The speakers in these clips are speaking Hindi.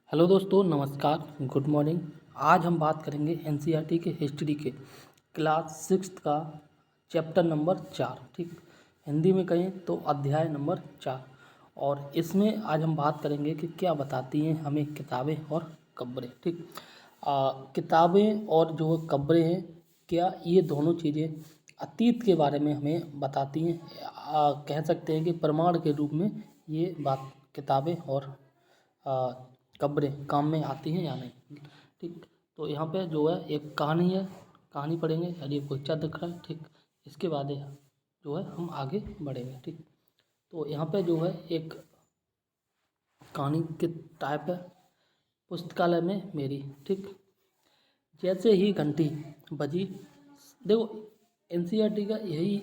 हेलो दोस्तों, नमस्कार, गुड मॉर्निंग। आज हम बात करेंगे एनसीईआरटी के हिस्ट्री के क्लास 6 का चैप्टर नंबर 4। ठीक, हिंदी में कहें तो अध्याय नंबर 4। और इसमें आज हम बात करेंगे कि क्या बताती हैं हमें किताबें और कब्रें। ठीक, किताबें और जो कब्रें हैं, क्या ये दोनों चीज़ें अतीत के बारे में हमें बताती हैं। कह सकते हैं कि प्रमाण के रूप में ये बात किताबें और कब्रें काम में आती हैं या नहीं। ठीक, तो यहाँ पे जो है एक कहानी है, कहानी पढ़ेंगे। यदि बच्चा दिख रहा है, ठीक, इसके बाद जो है हम आगे बढ़ेंगे। ठीक, तो यहाँ पे जो है एक कहानी के टाइप है, पुस्तकालय में मेरी। ठीक, जैसे ही घंटी बजी, देखो एनसीईआरटी का यही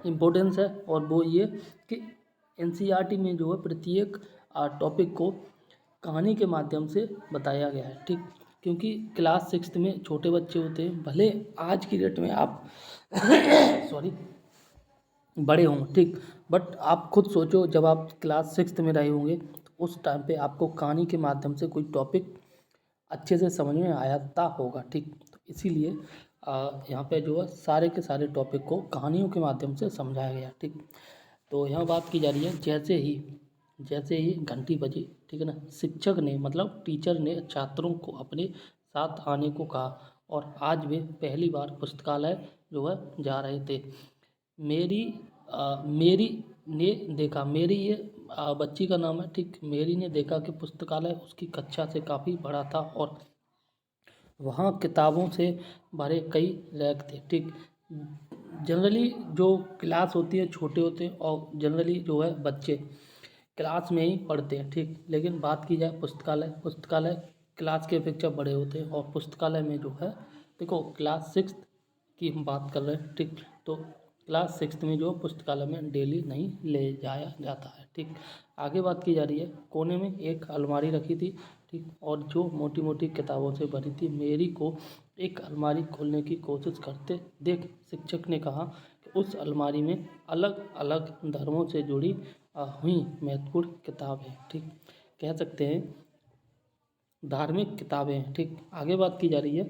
इम्पोर्टेंस है, और वो ये कि एनसीईआरटी में जो है प्रत्येक टॉपिक को कहानी के माध्यम से बताया गया है। ठीक, क्योंकि क्लास 6 में छोटे बच्चे होते हैं, भले आज की डेट में आप सॉरी बड़े हों, ठीक, बट आप खुद सोचो, जब आप क्लास 6 में रहे होंगे तो उस टाइम पे आपको कहानी के माध्यम से कोई टॉपिक अच्छे से समझ में आया होगा। ठीक, तो इसीलिए यहाँ पे जो है सारे के सारे टॉपिक को कहानियों के माध्यम से समझाया गया। ठीक, तो यहाँ बात की जा रही है, जैसे ही घंटी बजी, ठीक है ना, शिक्षक ने मतलब टीचर ने छात्रों को अपने साथ आने को कहा, और आज वे पहली बार पुस्तकालय जो है जा रहे थे। मेरी ने देखा, मेरी ये बच्ची का नाम है। ठीक, मेरी ने देखा कि पुस्तकालय उसकी कक्षा से काफ़ी बड़ा था और वहाँ किताबों से भरे कई रैक थे। ठीक, जनरली जो क्लास होती है छोटे होते हैं, और जनरली जो है बच्चे क्लास में ही पढ़ते हैं। ठीक, लेकिन बात की जाए पुस्तकालय क्लास के अपेक्षा बड़े होते हैं, और पुस्तकालय में जो है, देखो क्लास 6 की हम बात कर रहे हैं। ठीक, तो क्लास 6 में जो पुस्तकालय में डेली नहीं ले जाया जाता है। ठीक, आगे बात की जा रही है, कोने में एक अलमारी रखी थी। ठीक, और जो मोटी मोटी किताबों से भरी थी। मेरी को एक अलमारी खोलने की कोशिश करते देख शिक्षक ने कहा कि उस अलमारी में अलग अलग धर्मों से जुड़ी हुई महत्वपूर्ण किताबें, ठीक, कह सकते हैं धार्मिक किताबें हैं। ठीक, आगे बात की जा रही है,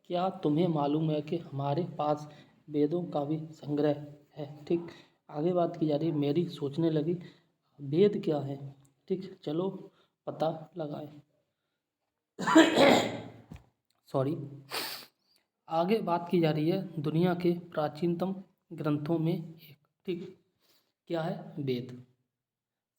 क्या तुम्हें मालूम है कि हमारे पास वेदों का भी संग्रह है। ठीक, आगे बात की जा रही है, मेरी सोचने लगी वेद क्या है। ठीक, चलो पता लगाएं। सॉरी, आगे बात की जा रही है दुनिया के प्राचीनतम ग्रंथों में एक। ठीक, क्या है वेद।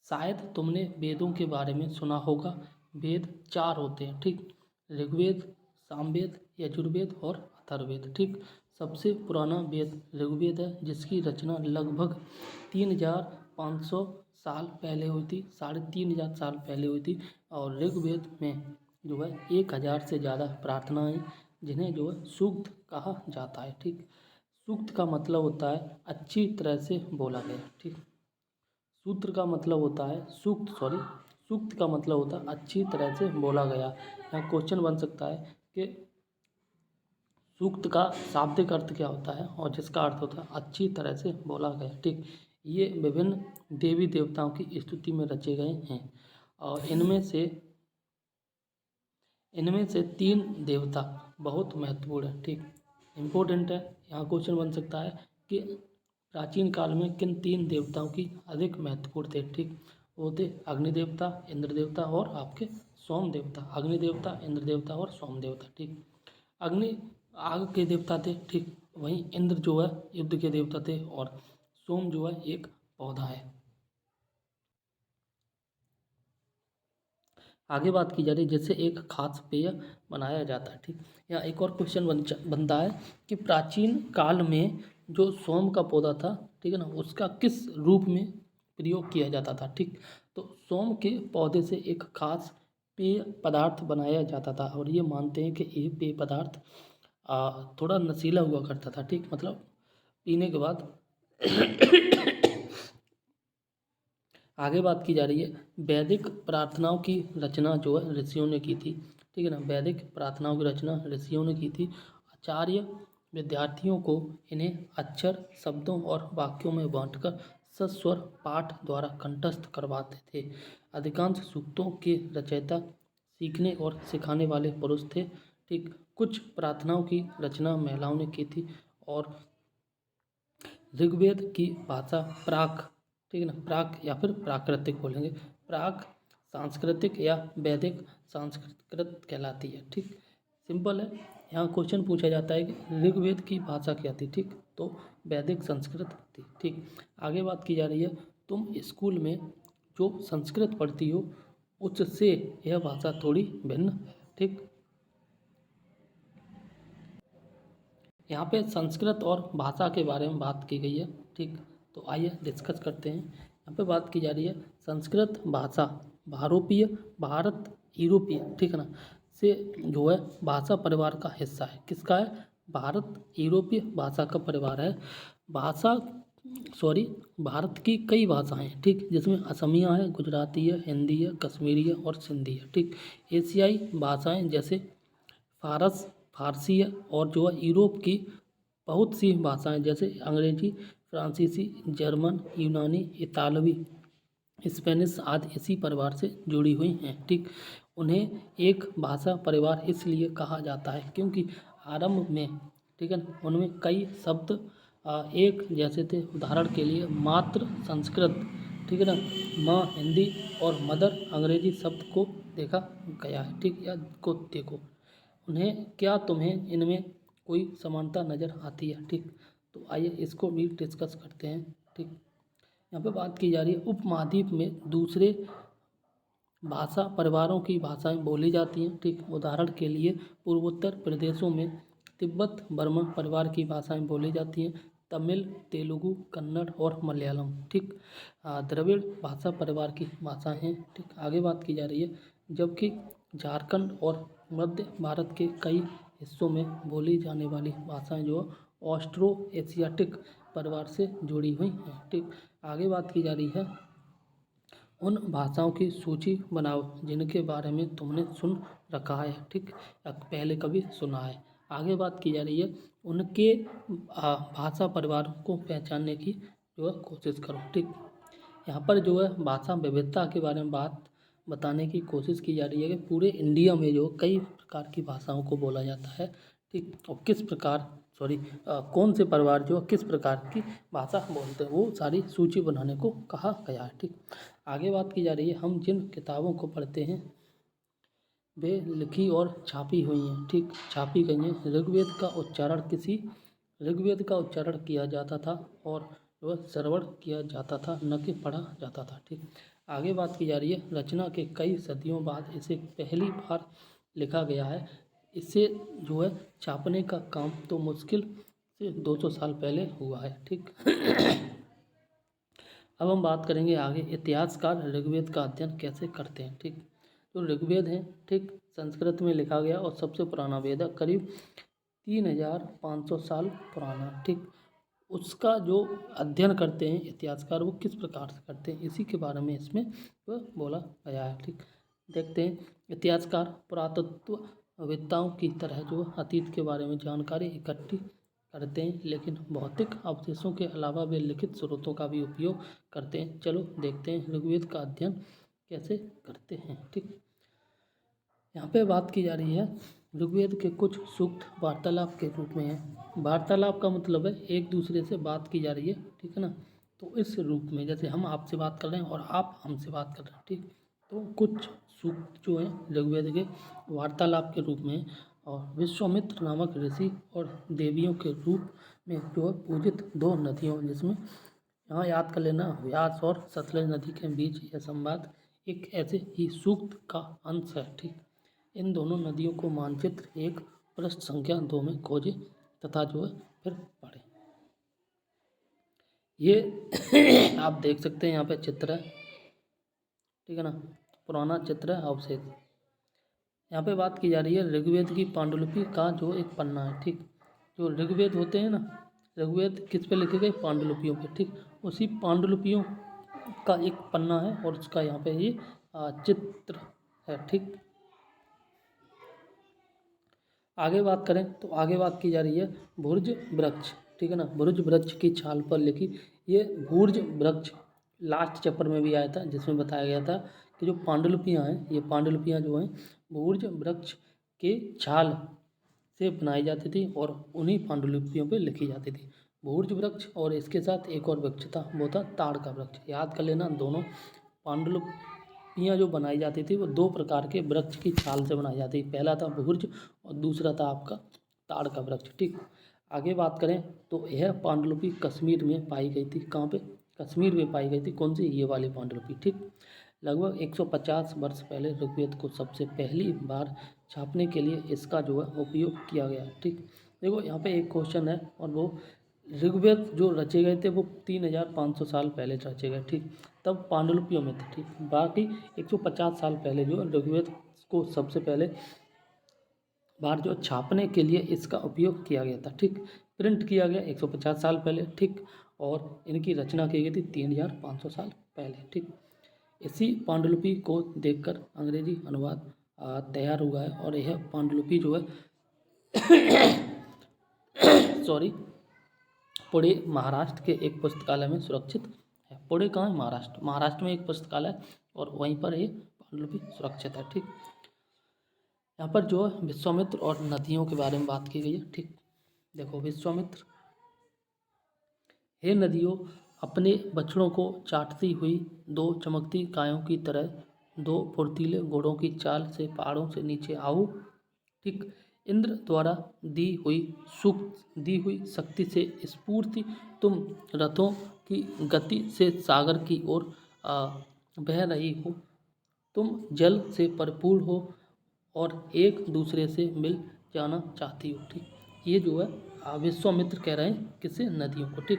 शायद तुमने वेदों के बारे में सुना होगा। वेद 4 होते हैं। ठीक, ऋग्वेद, सामवेद, यजुर्वेद और अथर्ववेद। ठीक, सबसे पुराना वेद ऋग्वेद है, जिसकी रचना लगभग 3500 साल पहले हुई थी, 3500 साल पहले हुई थी। और ऋग्वेद में जो है 1000 से ज़्यादा प्रार्थनाएं, जिन्हें जो है सूक्त कहा जाता है। ठीक, सूक्त का मतलब होता है अच्छी तरह से बोला गया। ठीक, सूत्र का मतलब होता है सूक्त का मतलब होता है अच्छी तरह से बोला गया। यहाँ क्वेश्चन बन सकता है कि सूक्त का शाब्दिक अर्थ क्या होता है, और जिसका अर्थ होता है अच्छी तरह से बोला गया। ठीक, ये विभिन्न देवी देवताओं की स्तुति में रचे गए हैं, और इनमें से 3 देवता बहुत महत्वपूर्ण है। ठीक, इम्पोर्टेंट है। यहाँ क्वेश्चन बन सकता है कि प्राचीन काल में किन 3 देवताओं की अधिक महत्वपूर्ण थे। ठीक, वो थे अग्नि देवता, इंद्र देवता और आपके सोम देवता। अग्नि देवता, इंद्र देवता और सोम देवता। ठीक, अग्नि आग के देवता थे। ठीक, वहीं इंद्र जो है युद्ध के देवता थे, और सोम जो है एक पौधा है। आगे बात की जा रही है, जैसे एक खास पेय बनाया जाता है। ठीक, यहाँ एक और क्वेश्चन बनता है कि प्राचीन काल में जो सोम का पौधा था, ठीक है ना, उसका किस रूप में प्रयोग किया जाता था। ठीक, तो सोम के पौधे से एक खास पेय पदार्थ बनाया जाता था, और ये मानते हैं कि ये पेय पदार्थ थोड़ा नशीला हुआ करता था। ठीक, मतलब पीने के बाद आगे बात की जा रही है, वैदिक प्रार्थनाओं की रचना जो है ऋषियों ने की थी। ठीक है ना, वैदिक प्रार्थनाओं की रचना ऋषियों ने की थी। आचार्य विद्यार्थियों को इन्हें अक्षर, शब्दों और वाक्यों में बांटकर सस्वर पाठ द्वारा कंठस्थ करवाते थे। अधिकांश सूक्तों के रचयिता सीखने और सिखाने वाले पुरुष थे। ठीक, कुछ प्रार्थनाओं की रचना महिलाओं ने की थी। और ऋग्वेद की भाषा प्राक, ठीक है ना, प्राक या फिर प्राकृतिक बोलेंगे, प्राक सांस्कृतिक या वैदिक संस्कृत कहलाती है। ठीक, सिंपल है। यहाँ क्वेश्चन पूछा जाता है कि ऋग्वेद की भाषा क्या थी। ठीक, तो वैदिक संस्कृत थी। ठीक, आगे बात की जा रही है, तुम स्कूल में जो संस्कृत पढ़ती हो उससे यह भाषा थोड़ी भिन्न है। ठीक, यहाँ पे संस्कृत और भाषा के बारे में बात की गई है। ठीक, तो आइए डिस्कस करते हैं। यहाँ पे बात की जा रही है संस्कृत भाषा भारत यूरोपीय, ठीक है ना, से जो है भाषा परिवार का हिस्सा है। किसका है? भारत यूरोपीय भाषा का परिवार है। भाषा भारत की कई भाषाएं हैं। ठीक, जिसमें असमिया है, गुजराती है, हिंदी है, कश्मीरी है और सिंधी है। ठीक, एशियाई भाषाएं जैसे फारसी है, और जो है यूरोप की बहुत सी भाषाएं जैसे अंग्रेजी, फ्रांसीसी, जर्मन, यूनानी, इतालवी, स्पेनिश आदि इसी परिवार से जुड़ी हुई हैं। ठीक, उन्हें एक भाषा परिवार इसलिए कहा जाता है क्योंकि आरंभ में, ठीक है ना, उनमें कई शब्द एक जैसे थे। उदाहरण के लिए मातृ संस्कृत, ठीक है ना, माँ हिंदी और मदर अंग्रेजी शब्द को देखा गया है। ठीक, या को देखो, तुम्हें इनमें कोई समानता नज़र आती है? ठीक, तो आइए इसको भी डिस्कस करते हैं। ठीक, यहाँ पे बात की जा रही है उपमहाद्वीप में दूसरे भाषा परिवारों की भाषाएं बोली जाती हैं। ठीक, उदाहरण के लिए पूर्वोत्तर प्रदेशों में तिब्बत बर्मा परिवार की भाषाएं बोली जाती हैं। तमिल, तेलुगु, कन्नड़ और मलयालम, ठीक, द्रविड़ भाषा परिवार की भाषाएं हैं। ठीक, आगे बात की जा रही है, जबकि झारखंड और मध्य भारत के कई हिस्सों में बोली जाने वाली भाषाएं जो ऑस्ट्रो एशियाटिक परिवार से जुड़ी हुई हैं। ठीक, आगे बात की जा रही है उन भाषाओं की सूची बनाओ जिनके बारे में तुमने सुन रखा है। ठीक, या पहले कभी सुना है। आगे बात की जा रही है उनके भाषा परिवार को पहचानने की जो है कोशिश करो। ठीक, यहाँ पर जो है भाषा विविधता के बारे में बताने की कोशिश की जा रही है कि पूरे इंडिया में जो कई प्रकार की भाषाओं को बोला जाता है। ठीक, और किस प्रकार कौन से परिवार जो किस प्रकार की भाषा बोलते हैं वो सारी सूची बनाने को कहा गया है। ठीक, आगे बात की जा रही है हम जिन किताबों को पढ़ते हैं वे लिखी और छापी हुई हैं। ठीक, छापी गई हैं। ऋग्वेद का उच्चारण किया जाता था और वह श्रवण किया जाता था, न कि पढ़ा जाता था। ठीक, आगे बात की जा रही है रचना के कई सदियों बाद इसे पहली बार लिखा गया है। इसे जो है छापने का काम तो मुश्किल से 200 साल पहले हुआ है। ठीक, अब हम बात करेंगे आगे इतिहासकार ऋग्वेद का अध्ययन कैसे करते हैं। ठीक, जो ऋग्वेद है, ठीक, संस्कृत में लिखा गया और सबसे पुराना वेद है, करीब 3500 साल पुराना। ठीक, उसका जो अध्ययन करते हैं इतिहासकार वो किस प्रकार से करते हैं इसी के बारे में इसमें तो बोला गया है। ठीक, देखते हैं इतिहासकार पुरातत्ववेत्ताओं की तरह जो अतीत के बारे में जानकारी इकट्ठी करते हैं, लेकिन भौतिक अवशेषों के अलावा वे लिखित स्रोतों का भी उपयोग करते हैं। चलो देखते हैं ऋग्वेद का अध्ययन कैसे करते हैं। ठीक, यहाँ पे बात की जा रही है ऋग्वेद के कुछ सूक्त वार्तालाप के रूप में है। वार्तालाप का मतलब है एक दूसरे से बात की जा रही है। ठीक है ना, तो इस रूप में जैसे हम आपसे बात कर रहे हैं और आप हमसे बात कर रहे हैं। ठीक, तो कुछ सूक्त जो हैं ऋग्वेद के वार्तालाप के रूप में, और विश्वामित्र नामक ऋषि और देवियों के रूप में जो है पूजित दो नदियों, जिसमें यहाँ याद कर लेना व्यास और सतलज नदी के बीच यह संवाद एक ऐसे ही सूक्त का अंश है। ठीक, इन दोनों नदियों को मानचित्र एक पृष्ठ संख्या 2 में खोजें तथा जो है फिर पढ़ें। ये आप देख सकते हैं यहाँ पे चित्र है। ठीक है ना, पुराना चित्र है अवशेष। यहाँ पे बात की जा रही है ऋग्वेद की पांडुलिपि का जो एक पन्ना है। ठीक, जो ऋग्वेद होते हैं ना, ऋग्वेद किस पे लिखे गए? पांडुलिपियों पे। ठीक, उसी पांडुलिपियों का एक पन्ना है और उसका यहाँ पे ये चित्र है। ठीक, आगे बात करें तो आगे बात की जा रही है भुर्ज वृक्ष। ठीक है ना, भुर्ज वृक्ष की छाल पर लिखी ये भूर्ज वृक्ष लास्ट चैप्टर में भी आया था, जिसमें बताया गया था कि जो पांडुलिपियाँ हैं, ये पांडुलिपियाँ जो हैं भूर्ज वृक्ष के छाल से बनाई जाती थी और उन्हीं पांडुलिपियों पे लिखी जाती थी। भूर्ज वृक्ष और इसके साथ एक और वृक्ष था, वो था ताड़ का वृक्ष। याद कर लेना, दोनों पांडुलिपियाँ जो बनाई जाती थी वो दो प्रकार के वृक्ष की छाल से बनाई जाती थी। पहला था भूर्ज और दूसरा था आपका ताड़ का वृक्ष। ठीक, आगे बात करें तो यह पांडुलिपि कश्मीर में पाई गई थी। कहाँ पे? कश्मीर में पाई गई थी। कौन सी? ये वाली पांडुलिपि। ठीक, लगभग 150 वर्ष पहले ऋग्वेद को सबसे पहली बार छापने के लिए इसका जो है उपयोग किया गया। ठीक, देखो यहाँ पे एक क्वेश्चन है, और वो ऋग्वेद जो रचे गए थे वो 3500 साल पहले रचे गए। ठीक, तब पांडुलिपियों में थे। ठीक, बाकी 150 साल पहले जो ऋग्वेद को सबसे पहले बार जो छापने के लिए इसका उपयोग किया गया था। ठीक, प्रिंट किया गया 150 साल पहले। ठीक, और इनकी रचना की गई थी 3500 साल पहले। ठीक, इसी पांडुलिपि को देखकर अंग्रेजी अनुवाद तैयार हुआ है, और यह पांडुलिपि जो है सॉरी, पुणे महाराष्ट्र के एक पुस्तकालय में सुरक्षित है। पुणे कहाँ है? महाराष्ट्र। महाराष्ट्र में एक पुस्तकालय और वहीं पर ये पांडुलिपि सुरक्षित है। ठीक, यहाँ पर जो है विश्वामित्र और नदियों के बारे में बात की गई है। ठीक, देखो विश्वामित्र, हे नदियों, अपने बछड़ों को चाटती हुई दो चमकती गायों की तरह दो फुर्तीले घोड़ों की चाल से पहाड़ों से नीचे आओ। ठीक, इंद्र द्वारा दी हुई शक्ति से स्फूर्ति तुम रथों की गति से सागर की ओर बह रही हो। तुम जल से भरपूर हो और एक दूसरे से मिल जाना चाहती हो। ठीक, ये जो है विश्वामित्र कह रहे हैं किससे? नदियों को। ठीक,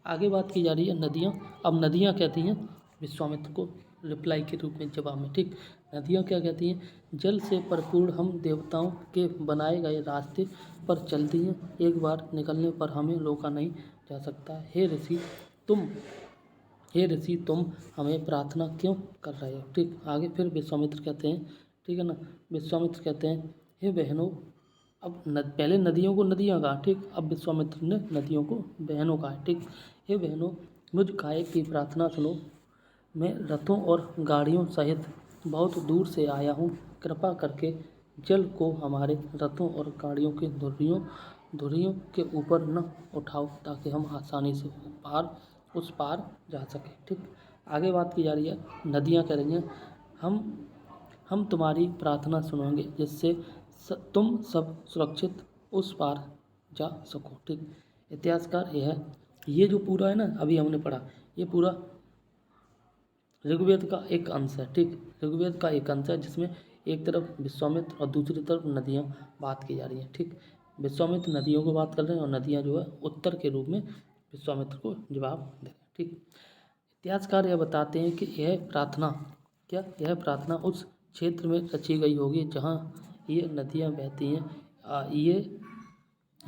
आगे बात की जा रही है नदियाँ। अब नदियाँ कहती हैं विश्वामित्र को रिप्लाई के रूप में, जवाब में। ठीक, नदियाँ क्या कहती हैं? जल से भरपूर हम देवताओं के बनाए गए रास्ते पर चलती हैं, एक बार निकलने पर हमें रोका नहीं जा सकता। हे ऋषि तुम हमें प्रार्थना क्यों कर रहे हो? ठीक, आगे फिर विश्वामित्र कहते हैं, ठीक है ना, विश्वामित्र कहते हैं, हे बहनों, अब पहले नदियों को नदियाँ कहा। ठीक, अब विश्वामित्र ने नदियों को बहनों कहा। ठीक, हे बहनों, मुझ गायक की प्रार्थना सुनो। मैं रथों और गाड़ियों सहित बहुत दूर से आया हूँ। कृपा करके जल को हमारे रथों और गाड़ियों के धुरियों के ऊपर न उठाओ, ताकि हम आसानी से उस पार जा सकें। ठीक, आगे बात की जा रही है, नदियाँ कह रही हैं, हम तुम्हारी प्रार्थना सुनेंगे, जिससे तुम सब सुरक्षित उस पार जा सको। ठीक, इतिहासकार ये जो पूरा है ना, अभी हमने पढ़ा, ये पूरा ऋग्वेद का एक अंश है। ठीक, ऋग्वेद का एक अंश है, जिसमें एक तरफ विश्वामित्र और दूसरी तरफ नदियाँ बात की जा रही हैं। ठीक, विश्वामित्र नदियों को बात कर रहे हैं और नदियाँ जो है उत्तर के रूप में विश्वामित्र को जवाब दे रहे हैं। ठीक, इतिहासकार यह बताते हैं कि यह प्रार्थना उस क्षेत्र में रची गई होगी जहाँ ये नदियाँ बहती हैं।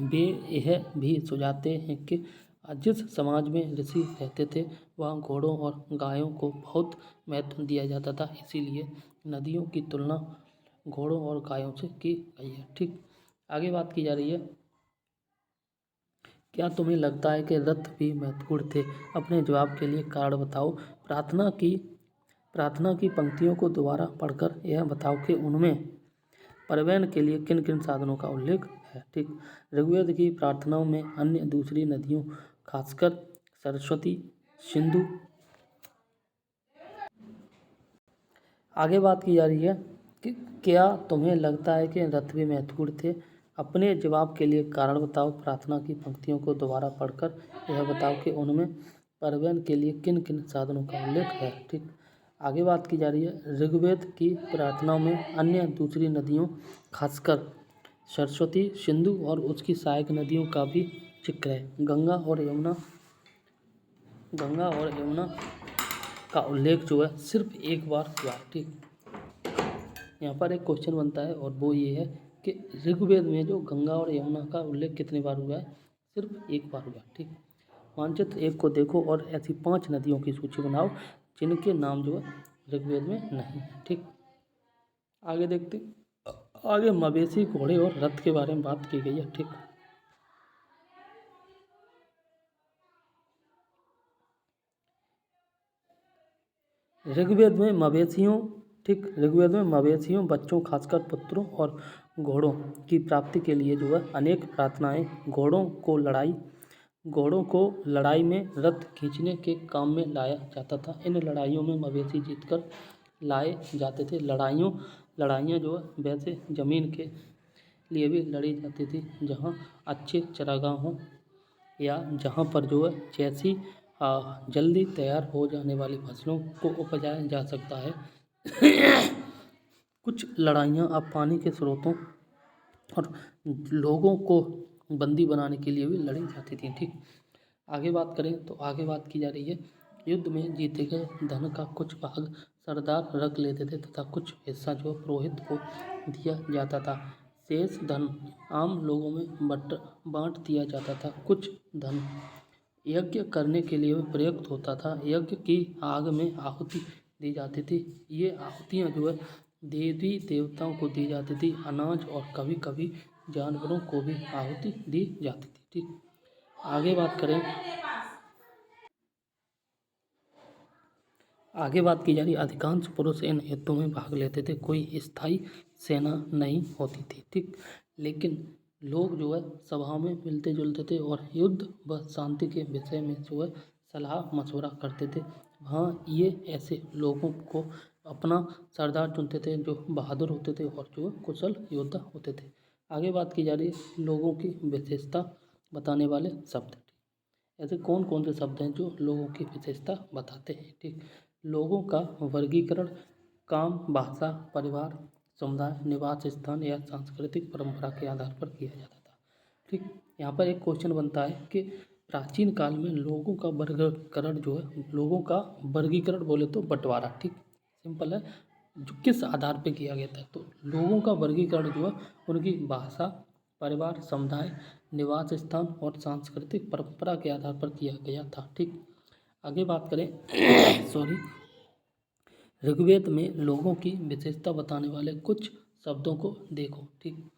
वे यह भी सुझाते हैं कि जिस समाज में ऋषि रहते थे वहाँ घोड़ों और गायों को बहुत महत्व दिया जाता था, इसीलिए नदियों की तुलना घोड़ों और गायों से की गई है। ठीक, आगे बात की जा रही है, क्या तुम्हें लगता है कि रथ भी महत्वपूर्ण थे? अपने जवाब के लिए कारण बताओ। प्रार्थना की पंक्तियों को दोबारा पढ़कर यह बताओ कि उनमें परिवहन के लिए किन किन साधनों का उल्लेख है। ठीक, ऋग्वेद की प्रार्थनाओं में अन्य दूसरी नदियों, खासकर सरस्वती, सिंधु। आगे बात की जा रही है कि क्या तुम्हें लगता है कि रथ भी महत्वपूर्ण थे? अपने जवाब के लिए कारण बताओ। प्रार्थना की पंक्तियों को दोबारा पढ़कर यह बताओ कि उनमें परिवहन के लिए किन किन साधनों का उल्लेख है। ठीक, आगे बात की जा रही है, ऋग्वेद की प्रार्थनाओं में अन्य दूसरी नदियों, खासकर सरस्वती, सिंधु और उसकी सहायक नदियों का भी जिक्र है। गंगा और यमुना का उल्लेख जो है सिर्फ एक बार हुआ। ठीक, यहाँ पर एक क्वेश्चन बनता है और वो ये है कि ऋग्वेद में जो गंगा और यमुना का उल्लेख कितनी बार हुआ है? सिर्फ एक बार हुआ। ठीक, मानचित्र 1 को देखो और ऐसी 5 नदियों की सूची बनाओ जिनके नाम जो है ऋग्वेद में नहीं है। ठीक, आगे देखते, आगे मवेशी, घोड़े और रथ के बारे में बात की गई है। ठीक, ऋग्वेद में मवेशियों, ठीक, ऋग्वेद में मवेशियों, बच्चों, खासकर पुत्रों और घोड़ों की प्राप्ति के लिए जो है अनेक प्रार्थनाएं, घोड़ों को लड़ाई में रथ खींचने के काम में लाया जाता था। इन लड़ाइयों में मवेशी जीतकर लाए जाते थे। लड़ाइयाँ जो है वैसे ज़मीन के लिए भी लड़ी जाती थी, जहाँ अच्छे चारागाह हों या जहाँ पर जो है जैसी जल्दी तैयार हो जाने वाली फसलों को उपजाया जा सकता है। कुछ लड़ाइयाँ अब पानी के स्रोतों और लोगों को बंदी बनाने के लिए भी लड़ी जाती थी, ठीक। आगे बात करें तो आगे बात की जा रही है, युद्ध में जीते गए धन का कुछ भाग सरदार रख लेते थे तथा कुछ हिस्सा जो पुरोहित को दिया जाता था। शेष धन आम लोगों में बांट दिया जाता था। कुछ धन यज्ञ करने के लिए प्रयुक्त होता था। यज्ञ की आग में आहुति दी जाती थी। ये आहुतियाँ जो है देवी देवताओं को दी जाती थी। अनाज और कभी कभी जानवरों को भी आहुति दी जाती थी, ठीक। आगे बात की जा रही, अधिकांश पुरुष इन युद्धों में भाग लेते थे। कोई स्थायी सेना नहीं होती थी, ठीक। लेकिन लोग जो है सभा में मिलते जुलते थे और युद्ध व शांति के विषय में जो है सलाह मशवरा करते थे। वहाँ ये ऐसे लोगों को अपना सरदार चुनते थे जो बहादुर होते थे और जो कुशल योद्धा होते थे। आगे बात की जा रही है लोगों की विशेषता बताने वाले शब्द। ऐसे कौन कौन से शब्द हैं जो लोगों की विशेषता बताते हैं, ठीक। लोगों का वर्गीकरण काम, भाषा, परिवार, समुदाय, निवास स्थान या सांस्कृतिक परंपरा के आधार पर किया जाता था, ठीक। यहाँ पर एक क्वेश्चन बनता है कि प्राचीन काल में लोगों का वर्गीकरण जो है, लोगों का वर्गीकरण बोले तो बंटवारा, ठीक, सिंपल है, जो किस आधार पे किया गया था। तो लोगों का वर्गीकरण जो है उनकी भाषा, परिवार, समुदाय, निवास स्थान और सांस्कृतिक परंपरा के आधार पर किया गया था, ठीक। आगे बात करें सॉरी, ऋग्वेद में लोगों की विशेषता बताने वाले कुछ शब्दों को देखो, ठीक।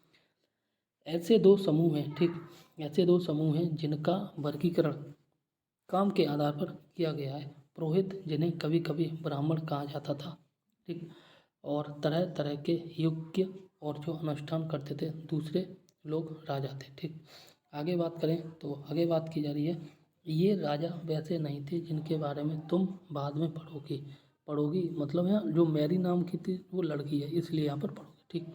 ऐसे दो समूह हैं, ठीक, ऐसे दो समूह हैं जिनका वर्गीकरण काम के आधार पर किया गया है। पुरोहित, जिन्हें कभी कभी ब्राह्मण कहा जाता था, ठीक, और तरह तरह के यज्ञ और जो अनुष्ठान करते थे। दूसरे लोग राजा थे, ठीक। आगे बात करें तो आगे बात की जा रही है, ये राजा वैसे नहीं थे जिनके बारे में तुम बाद में पढ़ोगी, मतलब यहाँ जो मैरी नाम की थी वो लड़की है, इसलिए यहाँ पर पढ़ोगे, ठीक।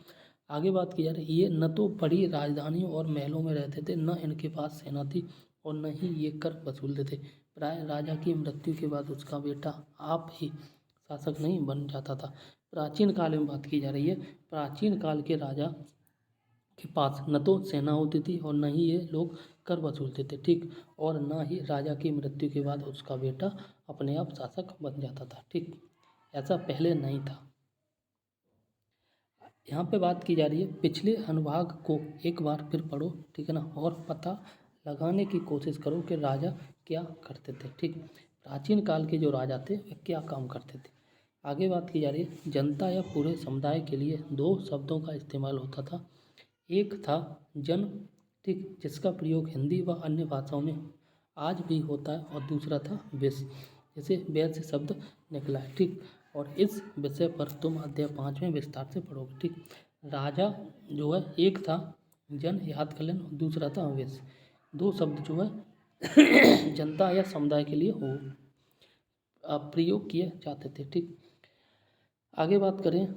आगे बात की जा रही है, ये न तो बड़ी राजधानियों और महलों में रहते थे, न इनके पास सेना थी और न ही ये कर वसूलते थे। प्राय राजा की मृत्यु के बाद उसका बेटा आप ही शासक नहीं बन जाता था। प्राचीन काल में बात की जा रही है, प्राचीन काल के राजा के पास न तो सेना होती थी और न ही ये लोग कर वसूलते थे, ठीक, और न ही राजा की मृत्यु के बाद उसका बेटा अपने आप शासक बन जाता था, ठीक। ऐसा पहले नहीं था। यहाँ पे बात की जा रही है, पिछले अनुभाग को एक बार फिर पढ़ो, ठीक है ना, और पता लगाने की कोशिश करो कि राजा क्या करते थे, ठीक। प्राचीन काल के जो राजा थे वे क्या काम करते थे। आगे बात की जा रही है, जनता या पूरे समुदाय के लिए दो शब्दों का इस्तेमाल होता था। एक था जन, ठीक, जिसका प्रयोग हिंदी व अन्य भाषाओं में आज भी होता है, और दूसरा था वैश्य, जैसे वैश्य शब्द निकला है, ठीक। और इस विषय पर तुम अध्याय 5 में विस्तार से पढ़ोगे, ठीक। राजा जो है एक था जन, याद कर लेना, दूसरा था वैश्य। दो शब्द जो है जनता या समुदाय के लिए हो प्रयोग किए जाते थे, ठीक। आगे बात करें,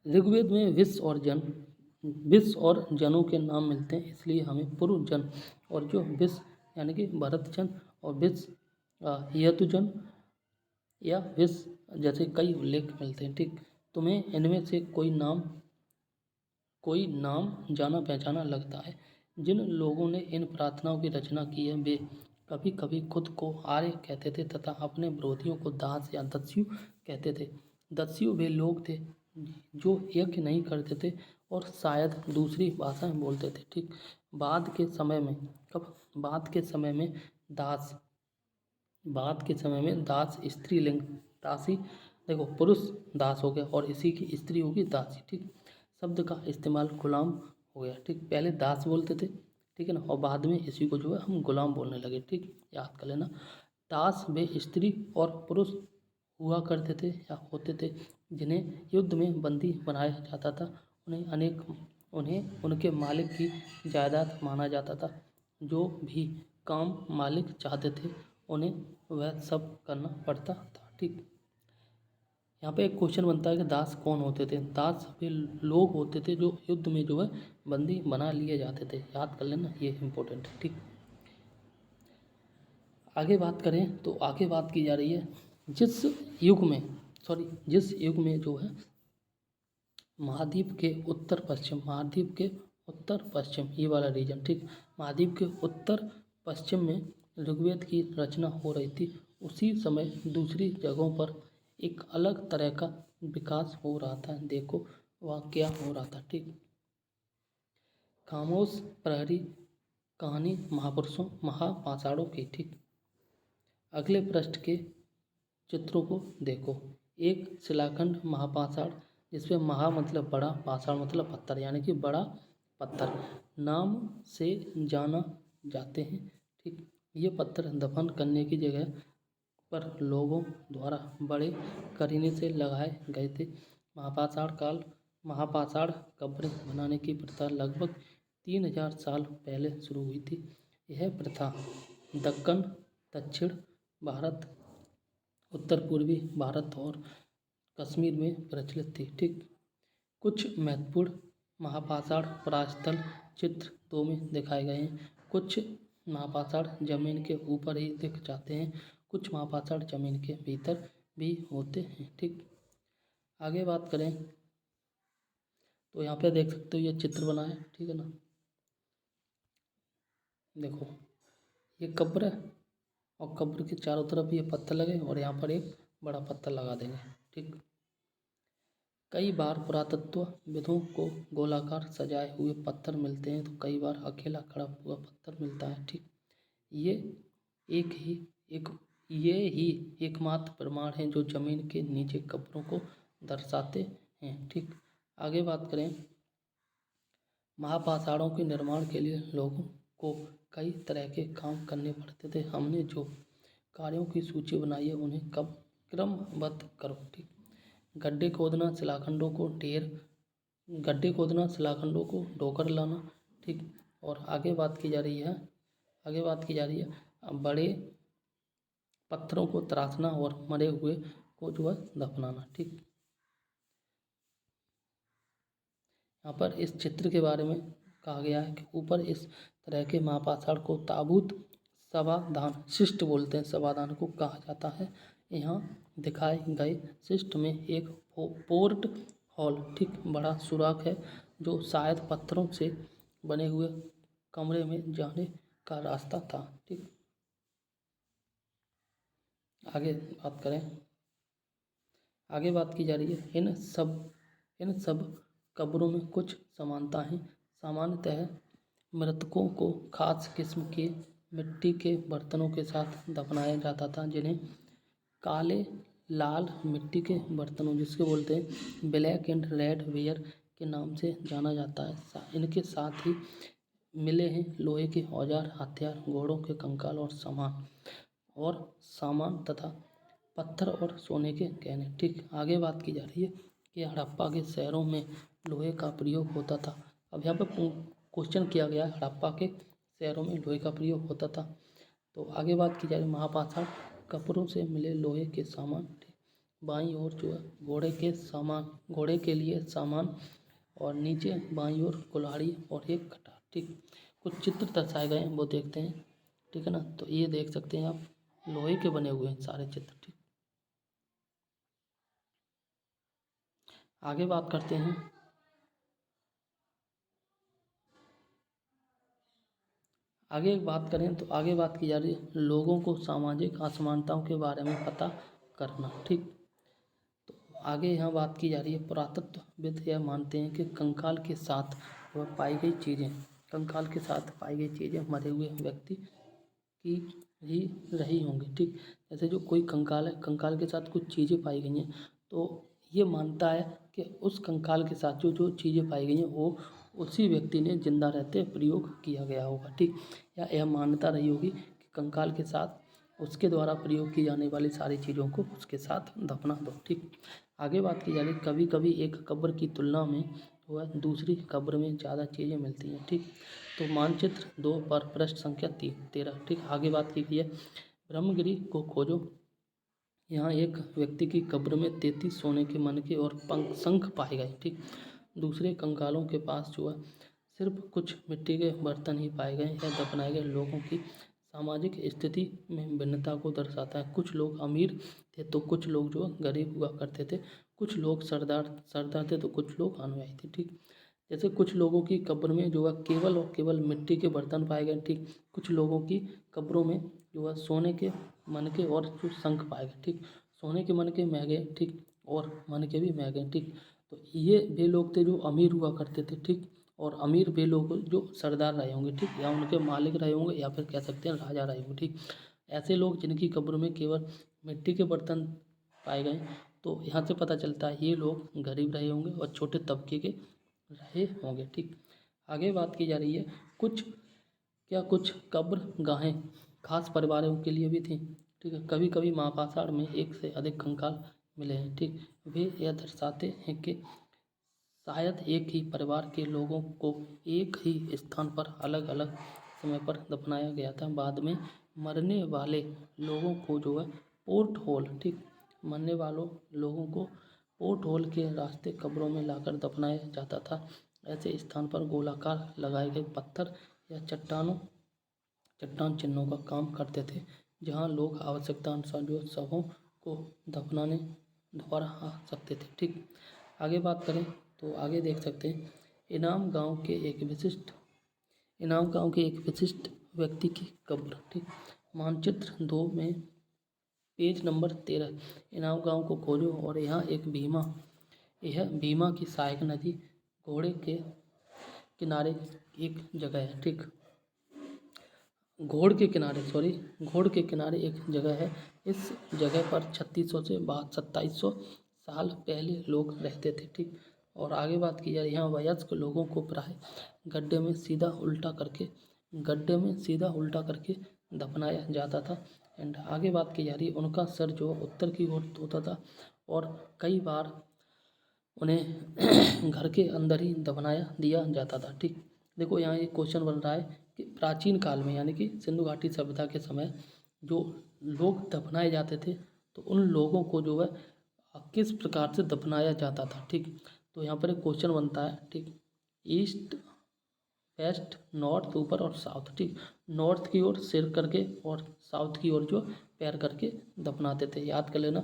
ऋग्वेद में विश्व और जनों के नाम मिलते हैं, इसलिए हमें पूर्व जन और जो विश्व यानी कि भरत जन और विश्व यतुजन या विश्व जैसे कई उल्लेख मिलते हैं, ठीक। तुम्हें इनमें से कोई नाम जाना पहचाना लगता है। जिन लोगों ने इन प्रार्थनाओं की रचना की है वे कभी कभी खुद को आर्य कहते थे तथा अपने विरोधियों को दास या दस्यु कहते थे। दस्यु वे लोग थे जो यज्ञ नहीं करते थे और शायद दूसरी भाषाएं बोलते थे, ठीक। बाद के समय में दास स्त्रीलिंग, दासी, देखो पुरुष दास हो गया और इसी की स्त्री होगी दासी, ठीक। शब्द का इस्तेमाल गुलाम हो गया, ठीक। पहले दास बोलते थे, ठीक है ना, और बाद में इसी को जो है हम गुलाम बोलने लगे, ठीक, याद कर लेना। दास वे स्त्री और पुरुष हुआ करते थे या होते थे जिन्हें युद्ध में बंदी बनाया जाता था। उन्हें उनके मालिक की जायदाद माना जाता था। जो भी काम मालिक चाहते थे उन्हें वह सब करना पड़ता था। ठीक, यहाँ पे एक क्वेश्चन बनता है कि दास कौन होते थे। दास वे लोग होते थे जो युद्ध में जो है बंदी बना लिए जाते थे। याद कर लेना, ये इम्पोर्टेंट है। ठीक, आगे बात करें तो आगे बात की जा रही है जिस युग में जो है महाद्वीप के उत्तर पश्चिम ये वाला रीजन, ठीक, महाद्वीप के उत्तर पश्चिम में ऋग्वेद की रचना हो रही थी। उसी समय दूसरी जगहों पर एक अलग तरह का विकास हो रहा था। देखो वह क्या हो रहा था। ठीक, खामोश प्रहरी कहानी महापुरुषों महापाषाणों की। ठीक, अगले पृष्ठ के चित्रों को देखो। एक शिलाखंड महापाषाण जिसमें महा मतलब बड़ा, पाषाण मतलब पत्थर, यानी कि बड़ा पत्थर नाम से जाना जाते हैं। ठीक, ये पत्थर दफन करने की जगह पर लोगों द्वारा बड़े करीने से लगाए गए थे। महापाषाण कब्रें बनाने की प्रथा लगभग 3000 साल पहले शुरू हुई थी। यह प्रथा दक्कन, दक्षिण भारत, उत्तर पूर्वी भारत और कश्मीर में प्रचलित थी। ठीक, कुछ महत्वपूर्ण महापाषाण परास्थल चित्र 2 में दिखाए गए हैं। कुछ महापाषाण जमीन के ऊपर ही दिख जाते हैं, कुछ महापाषाण जमीन के भीतर भी होते हैं। ठीक, आगे बात करें तो यहाँ पे देख सकते हो ये चित्र बना है। ठीक है ना, देखो ये कब्र है और कब्र के चारों तरफ ये पत्थर लगे और यहाँ पर एक बड़ा पत्थर लगा देंगे। ठीक, कई बार पुरातत्वविदों को गोलाकार सजाए हुए पत्थर मिलते हैं तो कई बार अकेला खड़ा हुआ पत्थर मिलता है। ठीक, ये ही एकमात्र प्रमाण है जो जमीन के नीचे कब्रों को दर्शाते हैं। ठीक, आगे बात करें महापाषाणों के निर्माण के लिए लोगों को कई तरह के काम करने पड़ते थे। हमने जो कार्यों की सूची बनाई है उन्हें कब क्रमबद्ध करो। ठीक, गड्ढे खोदना, शिलाखंडों को ढोकर लाना। ठीक, और आगे बात की जा रही है बड़े पत्थरों को तराशना और मरे हुए को जो है दफनाना। ठीक, यहाँ पर इस चित्र के बारे में कहा गया है कि ऊपर इस तरह के महापाषाण को ताबूत सभादान शिष्ट बोलते हैं, सभादान को कहा जाता है। यहाँ दिखाए गए शिष्ट में एक पोर्ट हॉल, ठीक, बड़ा सुराख है जो शायद पत्थरों से बने हुए कमरे में जाने का रास्ता था। ठीक, आगे बात की जा रही है इन सब कब्रों में कुछ समानता है। सामान्यतः मृतकों को खास किस्म के मिट्टी के बर्तनों के साथ दफनाया जाता था जिन्हें काले लाल मिट्टी के बर्तनों जिसके बोलते हैं ब्लैक एंड रेड वेयर के नाम से जाना जाता है। इनके साथ ही मिले हैं लोहे के औजार, हथियार, घोड़ों के कंकाल और सामान तथा पत्थर और सोने के गहने। ठीक, आगे बात की जा रही है कि हड़प्पा के शहरों में लोहे का प्रयोग होता था। अब यहाँ पर क्वेश्चन किया गया हड़प्पा के शहरों में लोहे का प्रयोग होता था। तो आगे बात की जा रही है महापाषाण कब्रों से मिले लोहे के सामान। बाईं ओर जो है घोड़े के लिए सामान और नीचे बाईं ओर कुल्हाड़ी और एक कटार। ठीक, कुछ चित्र दर्शाए गए हैं वो देखते हैं। ठीक है ना, तो ये देख सकते हैं आप लोहे के बने हुए हैं सारे चित्र। ठीक, आगे बात करते हैं आगे बात की जा रही है लोगों को सामाजिक असमानताओं के बारे में पता करना। ठीक, तो आगे यहाँ बात की जा रही है पुरातत्वविद यह मानते हैं कि कंकाल के साथ पाई गई चीज़ें मरे हुए व्यक्ति की ही रही होंगी। ठीक, जैसे जो कोई कंकाल है, कंकाल के साथ कुछ चीज़ें पाई गई हैं तो ये मानता है कि उस कंकाल के साथ जो चीज़ें पाई गई हैं वो उसी व्यक्ति ने जिंदा रहते प्रयोग किया गया होगा। ठीक, या यह मान्यता रही होगी कि कंकाल के साथ उसके द्वारा प्रयोग की जाने वाली सारी चीज़ों को उसके साथ दफना दो। ठीक, आगे बात की जा रही है कभी कभी एक कब्र की तुलना में वह दूसरी कब्र में ज़्यादा चीज़ें मिलती हैं। ठीक, तो मानचित्र 2 पर पृष्ठ संख्या 13। ठीक, आगे बात की गई है ब्रह्मगिरी को खोजो। यहाँ एक व्यक्ति की कब्र में 33 सोने के मनके और शंख पाए गए। ठीक, दूसरे कंकालों के पास जो है सिर्फ कुछ मिट्टी के बर्तन ही पाए गए। यह दफनाए गए लोगों की सामाजिक स्थिति में भिन्नता को दर्शाता है। कुछ लोग अमीर थे तो कुछ लोग जो गरीब हुआ करते थे। कुछ लोग सरदार थे तो कुछ लोग अनुयायी थे। ठीक, जैसे कुछ लोगों की कब्र में जो है केवल और केवल मिट्टी के बर्तन पाए गए। ठीक, कुछ लोगों की कब्रों में जो है सोने के मनके और जो शंख पाए गए। ठीक, सोने के मनके महंगे, ठीक, और मनके भी महंगे। ठीक, तो ये वे लोग थे जो अमीर हुआ करते थे। ठीक, और अमीर वे लोग जो सरदार रहे होंगे। ठीक, या उनके मालिक रहे होंगे या फिर कह सकते हैं राजा रहे होंगे। ठीक, ऐसे लोग जिनकी कब्र में केवल मिट्टी के बर्तन पाए गए, तो यहाँ से पता चलता है ये लोग गरीब रहे होंगे और छोटे तबके के रहे होंगे। ठीक, आगे बात की जा रही है कुछ कब्र गाहें खास परिवारों के लिए भी थी। ठीक है, कभी कभी महाकासाड़ में एक से अधिक कंकाल मिले हैं। ठीक, वे यह दर्शाते हैं कि शायद एक ही परिवार के लोगों को एक ही स्थान पर अलग अलग समय पर दफनाया गया था। बाद में मरने वाले लोगों को जो है पोर्ट होल, ठीक, मरने वालों लोगों को पोर्ट होल के रास्ते कब्रों में लाकर दफनाया जाता था। ऐसे स्थान पर गोलाकार लगाए गए पत्थर या चट्टान चिन्हों का काम करते थे, जहां लोग आवश्यकता अनुसार जो शवों को दफनाने दोबारा आ सकते थे। ठीक, आगे बात करें तो आगे देख सकते हैं इनाम गांव के एक विशिष्ट व्यक्ति की कब्र। ठीक, मानचित्र 2 में पेज नंबर 13। इनाम गांव को खोजो और यहाँ यह भीमा की सहायक नदी घोड़े के किनारे एक जगह है। ठीक, घोड़ के किनारे एक जगह है। इस जगह पर 3600 से 2700 साल पहले लोग रहते थे। ठीक, और आगे बात की जाए यहाँ वयस्क लोगों को प्राय गड्ढे में सीधा उल्टा करके दफनाया जाता था। एंड आगे बात की जा रही है उनका सर जो उत्तर की ओर होता था और कई बार उन्हें घर के अंदर ही दफनाया दिया जाता था। ठीक, देखो यहाँ एक क्वेश्चन बन रहा है कि प्राचीन काल में यानी कि सिंधु घाटी सभ्यता के समय जो लोग दफनाए जाते थे तो उन लोगों को जो है किस प्रकार से दफनाया जाता था। ठीक, तो यहाँ पर एक क्वेश्चन बनता है। ठीक, ईस्ट, वेस्ट, नॉर्थ, ऊपर और साउथ। ठीक, नॉर्थ की ओर सिर करके और साउथ की ओर जो पैर करके दफनाते थे। याद कर लेना,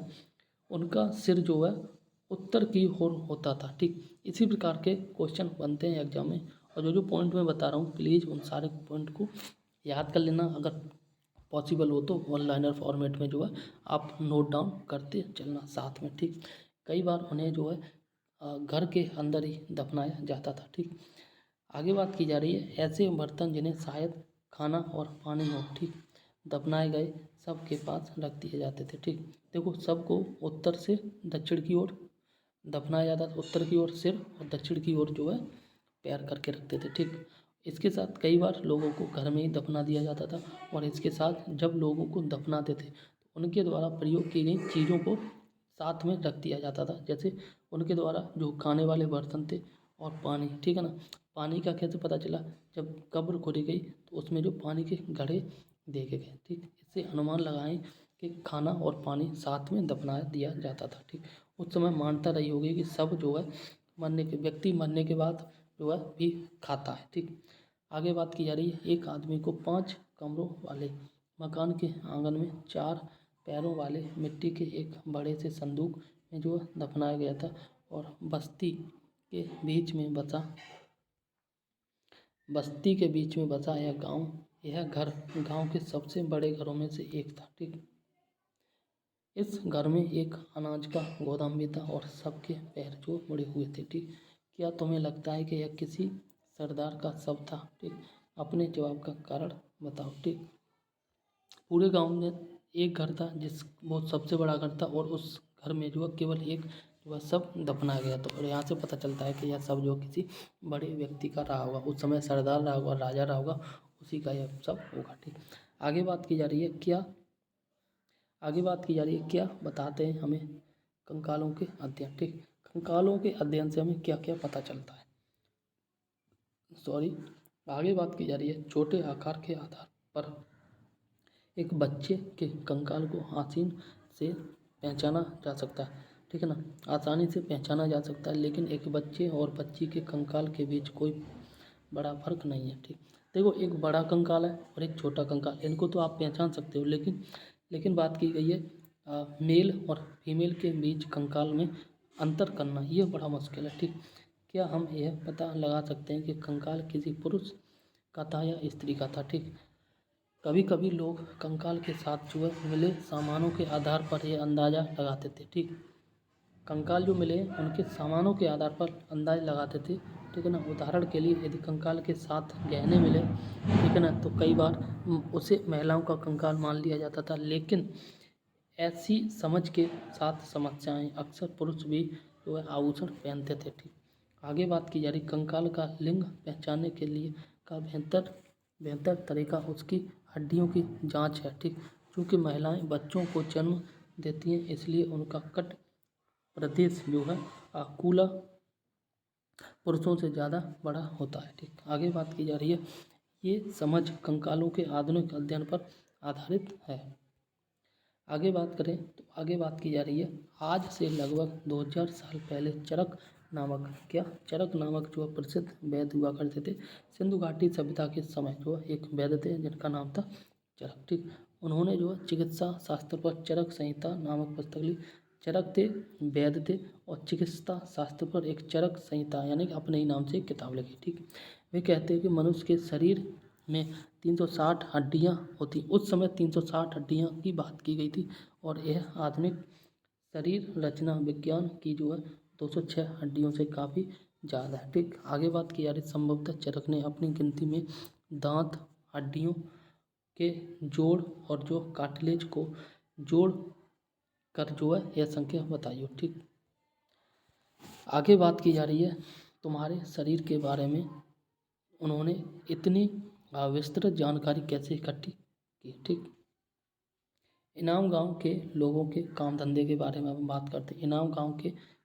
उनका सिर जो है उत्तर की ओर होता था। ठीक, इसी प्रकार के क्वेश्चन बनते हैं एग्जाम में, और जो पॉइंट मैं बता रहा हूँ प्लीज़ उन सारे पॉइंट को याद कर लेना। अगर पॉसिबल हो तो ऑनलाइनर फॉर्मेट में जो है आप नोट डाउन करते चलना साथ में। ठीक, कई बार उन्हें जो है घर के अंदर ही दफनाया जाता था। ठीक, आगे बात की जा रही है ऐसे बर्तन जिन्हें शायद खाना और पानी हो, ठीक, दफनाए गए सब के पास रख दिए जाते थे। ठीक, देखो सबको उत्तर से दक्षिण की ओर दफनाया जाता था। उत्तर की ओर सिर और दक्षिण की ओर जो है पैर करके रखते थे। ठीक, इसके साथ कई बार लोगों को घर में ही दफना दिया जाता था, और इसके साथ जब लोगों को दफनाते थे तो उनके द्वारा प्रयोग की गई चीज़ों को साथ में रख दिया जाता था। जैसे उनके द्वारा जो खाने वाले बर्तन थे और पानी। ठीक है ना, पानी का कैसे पता चला, जब कब्र खोदी गई तो उसमें जो पानी के घड़े देखे गए। ठीक, इससे अनुमान लगाएं कि खाना और पानी साथ में दफना दिया जाता था। ठीक, उस समय मान्यता रही होगी कि सब जो है व्यक्ति मरने के बाद जो है भी खाता है। ठीक, आगे बात की जा रही है एक आदमी को 5 कमरों वाले मकान के आंगन में 4 पैरों वाले मिट्टी के एक बड़े से संदूक में जो दफनाया गया था, और बस्ती के बीच में बसा यह घर गांव के सबसे बड़े घरों में से एक था। ठीक, इस घर में एक अनाज का गोदाम भी था और सबके पैर जो मुड़े हुए थे। ठीक, क्या तुम्हें लगता है कि यह किसी सरदार का शव था? ठीक, अपने जवाब का कारण बताओ। ठीक, पूरे गांव में एक घर था वो सबसे बड़ा घर था, और उस घर में जो केवल एक जो है सब दफनाया गया था। और यहाँ से पता चलता है कि यह सब जो किसी बड़े व्यक्ति का रहा होगा, उस समय सरदार रहा होगा, राजा रहा होगा, उसी का यह सब होगा। ठीक, आगे बात की जा रही है आगे बात की जा रही है क्या बताते हैं हमें कंकालों के अध्ययन। ठीक, कंकालों के अध्ययन से हमें क्या क्या पता चलता है। आगे बात की जा रही है छोटे आकार के आधार पर एक बच्चे के कंकाल को आसानी से पहचाना जा सकता है। ठीक है ना, आसानी से पहचाना जा सकता है, लेकिन एक बच्चे और बच्ची के कंकाल के बीच कोई बड़ा फर्क नहीं है। ठीक, देखो एक बड़ा कंकाल है और एक छोटा कंकाल, इनको तो आप पहचान सकते हो, लेकिन बात की गई है मेल और फीमेल के बीच कंकाल में अंतर करना, ये बड़ा मुश्किल है। ठीक, क्या हम यह पता लगा सकते हैं कि कंकाल किसी पुरुष का था या स्त्री का था। ठीक, कभी कभी लोग कंकाल के साथ जो है मिले सामानों के आधार पर यह अंदाज़ा लगाते थे। ठीक, कंकाल जो मिले उनके सामानों के आधार पर अंदाज लगाते थे। ठीक है ना, उदाहरण के लिए यदि कंकाल के साथ गहने मिले, ठीक है ना, तो कई बार उसे महिलाओं का कंकाल मान लिया जाता था, लेकिन ऐसी समझ के साथ समस्याएं अक्सर पुरुष भी जो है आभूषण पहनते थे। ठीक, आगे बात की जा रही कंकाल का लिंग पहचानने के लिए का बेहतर तरीका उसकी हड्डियों की जांच है। ठीक, क्योंकि महिलाएं बच्चों को जन्म देती हैं, इसलिए उनका कट प्रदेश जो है कूला पुरुषों से ज़्यादा बड़ा होता है। ठीक, आगे बात की जा रही है ये समझ कंकालों के आधुनिक अध्ययन पर आधारित है। आगे बात करें तो आगे बात की जा रही है आज से लगभग 2000 साल पहले चरक नामक जो प्रसिद्ध वैद्य हुआ करते थे। सिंधु घाटी सभ्यता के समय जो एक वैद्य थे जिनका नाम था चरक। ठीक, उन्होंने जो चिकित्सा शास्त्र पर चरक संहिता नामक पुस्तक ली। चरक थे, वैद्य थे और चिकित्सा शास्त्र पर एक चरक संहिता यानी कि अपने ही नाम से एक किताब लिखी। ठीक, वे कहते हैं कि मनुष्य के शरीर में 360 हड्डियां होती। उस समय 360 हड्डियां की बात की गई थी और यह आधुनिक शरीर रचना विज्ञान की जो है 206 हड्डियों से काफ़ी ज़्यादा है। ठीक, आगे बात की जा रही संभवतः चरक ने अपनी गिनती में दांत हड्डियों के जोड़ और जो कार्टिलेज को जोड़ कर जो है यह संख्या बताई हो। ठीक, आगे बात की जा रही है तुम्हारे शरीर के बारे में उन्होंने इतनी विस्तृत जानकारी कैसे इकट्ठी की। ठीक, इनाम गांव के लोगों के काम धंधे के बारे में हम बात करते हैं।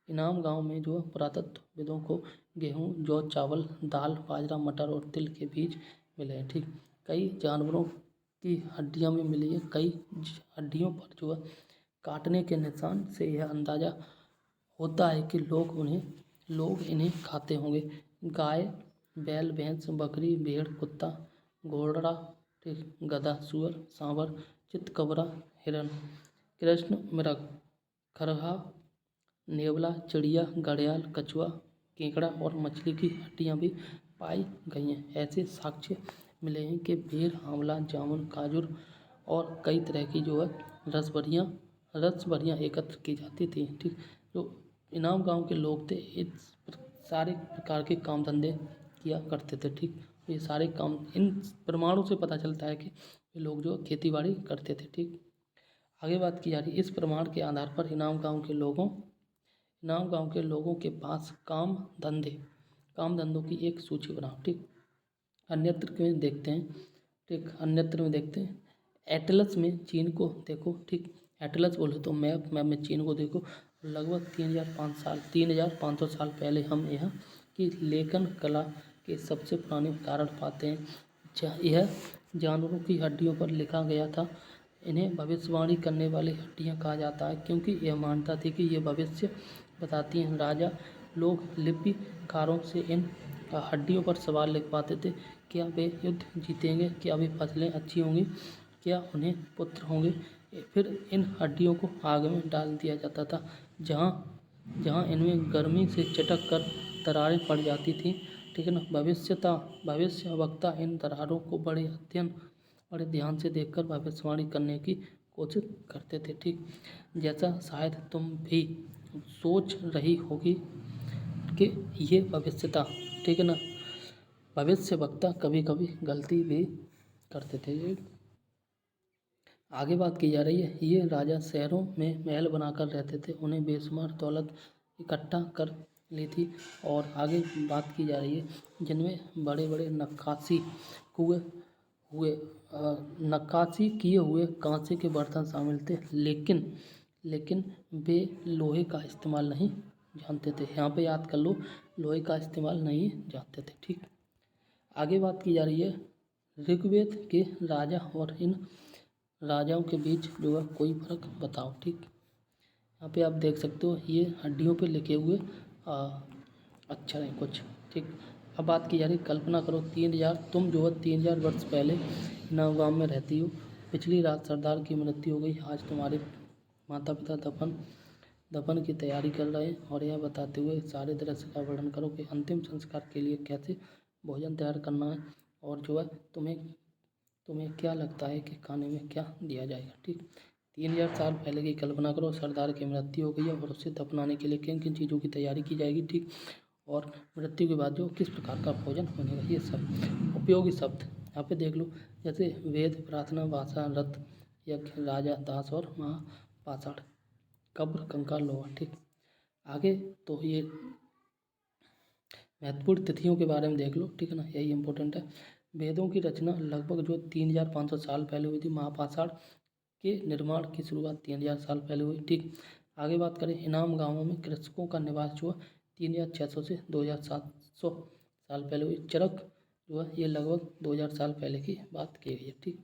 इनाम गांव में जो पुरातत्वविदों को गेहूं, जौ, चावल, दाल, बाजरा, मटर और तिल के बीज मिले हैं। ठीक, कई जानवरों की हड्डियां में मिली है। कई हड्डियों पर जो है काटने के निशान से यह अंदाज़ा होता है कि लोग इन्हें खाते होंगे। गाय, बैल, भैंस, बकरी, भेड़, कुत्ता, घोड़ा, ठीक, गधा, सूअर, सांभर, चितकबरा, हिरन, कृष्ण मृग, खरहा, नेवला, चिड़िया, घड़ियाल, कछुआ, केकड़ा और मछली की हड्डियां भी पाई गई हैं। ऐसे साक्ष्य मिले हैं कि भेड़, आंवला, जामुन, खजूर और कई तरह की जो है रसभरियाँ एकत्र की जाती थी। ठीक, जो इनाम गांव के लोग थे इस सारे प्रकार के काम धंधे किया करते थे। ठीक, ये सारे काम इन प्रमाणों से पता चलता है कि ये लोग जो खेती बाड़ी करते थे। ठीक, आगे बात की जा रही है इस प्रमाण के आधार पर इनाम गांव के लोगों के पास काम धंधों की एक सूची बनाओ। ठीक, अन्यत्र में देखते हैं एटलस में चीन को देखो। ठीक, एटलस बोले तो मैप में चीन को देखो। लगभग 3500 साल पहले हम यहाँ की लेखन कला के सबसे पुराने उदाहरण पाते हैं। यह जानवरों की हड्डियों पर लिखा गया था। इन्हें भविष्यवाणी करने वाली हड्डियाँ कहा जाता है क्योंकि यह मानता थी कि ये भविष्य बताती हैं। राजा लोग लिपिकारों से इन हड्डियों पर सवाल लिख पाते थे। क्या वे युद्ध जीतेंगे, क्या वे फसलें अच्छी होंगी, क्या उन्हें पुत्र होंगे। फिर इन हड्डियों को आग में डाल दिया जाता था जहाँ इनमें गर्मी से चटक कर दरारें पड़ जाती थीं। ठीक है ना, भविष्यवक्ता इन दरारों को बड़े ध्यान से देखकर भविष्यवाणी करने की कोशिश करते थे। ठीक, जैसा शायद तुम भी सोच रही होगी कि ये ठीक है ना, भविष्यवक्ता कभी कभी गलती भी करते थे। आगे बात की जा रही है ये राजा शहरों में महल बनाकर रहते थे। उन्हें बेशुमार दौलत इकट्ठा कर ली थी। और आगे बात की जा रही है जिनमें बड़े बड़े नक्काशी हुए नक्काशी किए हुए कांसे के बर्तन शामिल थे, लेकिन वे लोहे का इस्तेमाल नहीं जानते थे। यहाँ पे याद कर लो, लोहे का इस्तेमाल नहीं जानते थे। ठीक, आगे बात की जा रही है ऋग्वेद के राजा और इन राजाओं के बीच जो है कोई फर्क बताओ। ठीक, यहाँ पे आप देख सकते हो ये हड्डियों पे लिखे हुए अक्षर हैं कुछ। ठीक, अब बात की जा रही कल्पना करो 3000 तुम जो है 3000 वर्ष पहले इनाम गांव में रहती हो। पिछली रात सरदार की मृत्यु हो गई। आज तुम्हारे माता पिता दफन की तैयारी कर रहे हैं और यह बताते हुए सारे दृश्य का वर्णन करो कि अंतिम संस्कार के लिए कैसे भोजन तैयार करना है और जो है तुम्हें क्या लगता है कि खाने में क्या दिया जाएगा। ठीक, 3000 साल पहले की कल्पना करो, सरदार की मृत्यु हो गई है और उसे दफनाने के लिए किन किन चीज़ों की तैयारी की जाएगी। ठीक, और मृत्यु के बाद जो किस प्रकार का भोजन बनेगा, ये सब उपयोगी शब्द यहाँ पे देख लो, जैसे वेद, प्रार्थना, भाषा, रथ, यज्ञ, राजा, दास और महापाषाण, कब्र, कंकाल, लोहा। ठीक, आगे तो ये महत्वपूर्ण तिथियों के बारे में देख लो। ठीक है ना, यही इंपॉर्टेंट है। वेदों की रचना लगभग जो 3500 साल पहले हुई थी। महापाषाण के निर्माण की शुरुआत 3000 साल पहले हुई। ठीक, आगे बात करें इनाम गांवों में कृषकों का निवास जो है 3600 से 2700 साल पहले हुई। चरक जो है ये लगभग 2000 साल पहले की बात की गई है। ठीक,